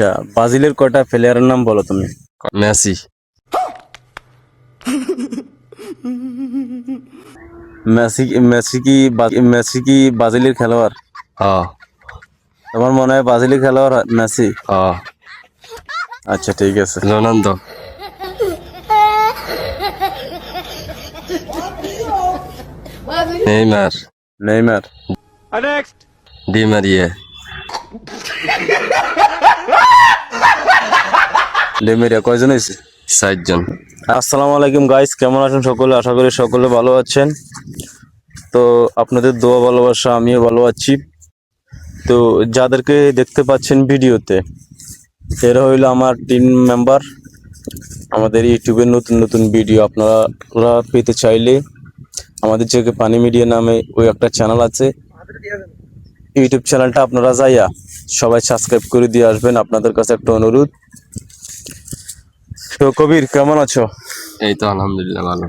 আচ্ছা, ব্রাজিলের কয়টা প্লেয়ারের নাম বলো তুমি? মেসি। মেসি কি ব্রাজিলের খেলোয়াড়? হ্যাঁ তোমার মনে হয় ব্রাজিলের খেলোয়াড় মেসি? হ্যাঁ। আচ্ছা, ঠিক আছে। Ronaldo. Neymar. Neymar. Di Maria. Di Maria. কয়জন হয়েছে? 60 জন। আসসালামু আলাইকুম গাইস, কেমন আছেন সকলে? আশা করি সকলে ভালো আছেন। তো আপনাদের দোয়া ভালোবাসা আমিও ভালো আছি। তো যাদেরকে দেখতে পাচ্ছেন ভিডিওতে, এরা হইলো আমার টিম মেম্বার। আমাদের ইউটিউবে নতুন নতুন ভিডিও আপনারা পেতে চাইলে আমাদের যে পানি মিডিয়া নামে ওই একটা চ্যানেল আছে, ইউটিউব চ্যানেলটা আপনারা যাইয়া সবাই সাবস্ক্রাইব করে দিয়ে আসবেন। আপনাদের কাছে একটা অনুরোধ। তো কবির, কেমন আছো? এই তো আলহামদুলিল্লাহ ভালো।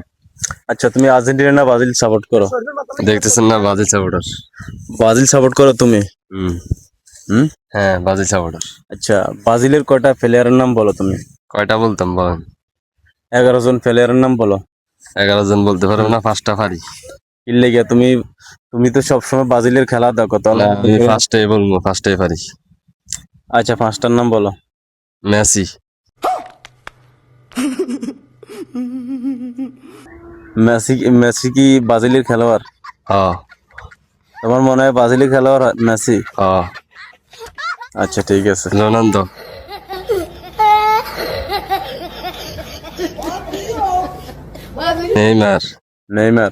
আচ্ছা, তুমি আর্জেন্টিনা না ব্রাজিল সাপোর্ট করো? দেখতেছেন না, ব্রাজিল সাপোর্টার। ব্রাজিল সাপোর্ট করো তুমি? হুম হুম। হ্যাঁ, ব্রাজিল সাপোর্টার। আচ্ছা, ব্রাজিলের কয়টা প্লেয়ারের নাম বলো তুমি? কয়টা বলতাম বলেন? 11 জন প্লেয়ারের নাম বলো। 11 জন বলতে পারবো না, 5টা পারি। কি লেগে? তুমি তো সবসময় ব্রাজিলের খেলা দেখো, তাহলে আমি ফার্স্টে বলবো, ফার্স্টে পারি। আচ্ছা, 5টার নাম বলো। মেসি। মেসি কি ব্রাজিলের খেলোয়াড়? হ্যাঁ তোমার মনে হয় ব্রাজিলের খেলোয়াড় মেসি? হ্যাঁ। আচ্ছা, ঠিক আছে। Ronaldo. Neymar. Neymar.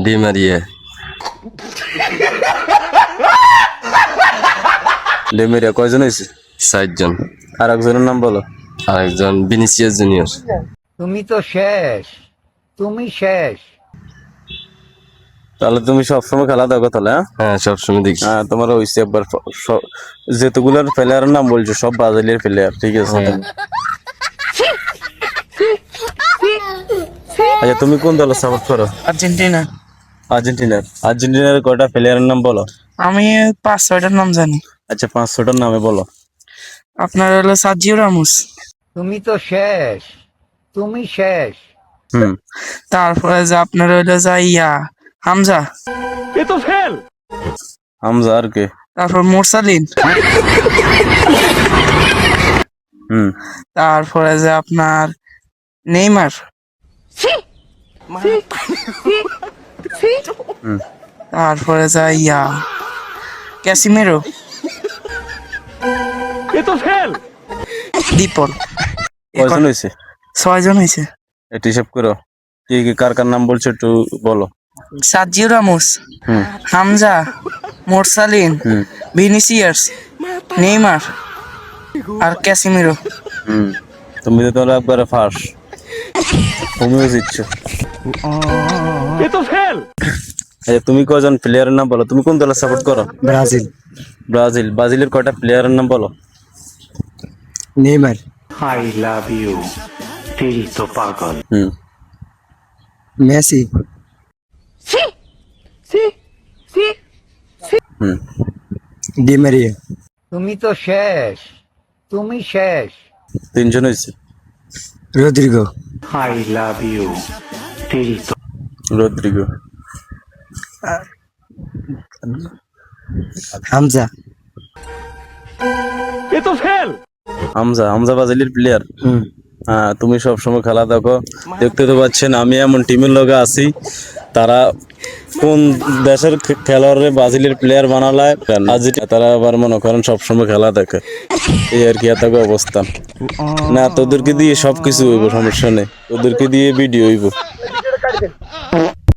Di Maria. Di Maria. কয়জন হয়েছে? 60 জন। আর একজনের নাম বলো। আরেকজন ভিনিসিয়াস জুনিয়র। তুমি তো শেষ, তুমি শেষ। তাহলে তুমি সবসময় খেলা দেখো তাহলে? হ্যাঁ, হ্যাঁ, সবসময় দেখি। হ্যাঁ, তোমার হয়েছে একবার যেতগুলোর প্লেয়ারের নাম বলছো সব ব্রাজিলের প্লেয়ার, ঠিক আছে। হ্যাঁ। আচ্ছা, তুমি কোন দলে সাপোর্ট করো? আর্জেন্টিনা। আর্জেন্টিনার কয়টা প্লেয়ারের নাম বলো। আমি 5-6টার নাম জানি। আচ্ছা, 5-6টার নামে বলো। আপনার হলো সার্জিও রামোস, তুমি তো শেষ, তুমি শেষ। হুম। তারপরে যে আপনার হলো হামজা, হামজা। আর কে? তারপর মোরসালিন, হুম। তারপরে যে আপনার নেইমার, হুম। তারপরে যে ক্যাসিমেরো, দীপল। কয়জন হয়েছে? 6 জন হয়েছে। একটু হিসাব করো। কি কি কার কার নাম বলছো একটু বলো। সার্জিও রামোস, হুম। হামজা, মোরসালিন, হুম। ভিনিসিয়াস, নেইমার আর ক্যাসিমেরো। হুম। তুমি তো তাহলে একবারে ফার্স্ট, তুমিও জিতছো। আচ্ছা, তুমি কয়জন প্লেয়ারের নাম বলো। তুমি কোন দলে সাপোর্ট করো? ব্রাজিল। ব্রাজিলের কয়টা প্লেয়ারের নাম বলো। Neymar. I love you till তো পাগল। হুম। মেসি। হুম। Di Maria. তুমি তো শেষ, তুমি শেষ। 3 জন হয়েছে। Rodrygo. I love you till তো রদ্রিগো। হামজা। হামজা ব্রাজিলের প্লেয়ার। হ্যাঁ, তুমি সব সময় খেলা দেখো, দেখতে তো পাচ্ছেন আমি এমন টিমের লগে আছি, তারা কোন দেশের খেলোয়াড়ে ব্রাজিলের প্লেয়ার বানালায় তারা আবার মনে করেন সবসময় খেলা দেখে। এই আর কি, এত অবস্থা না। তোদেরকে দিয়ে সবকিছু হইব, সমস্যা নেই, তোদেরকে দিয়ে ভিডিও হইব।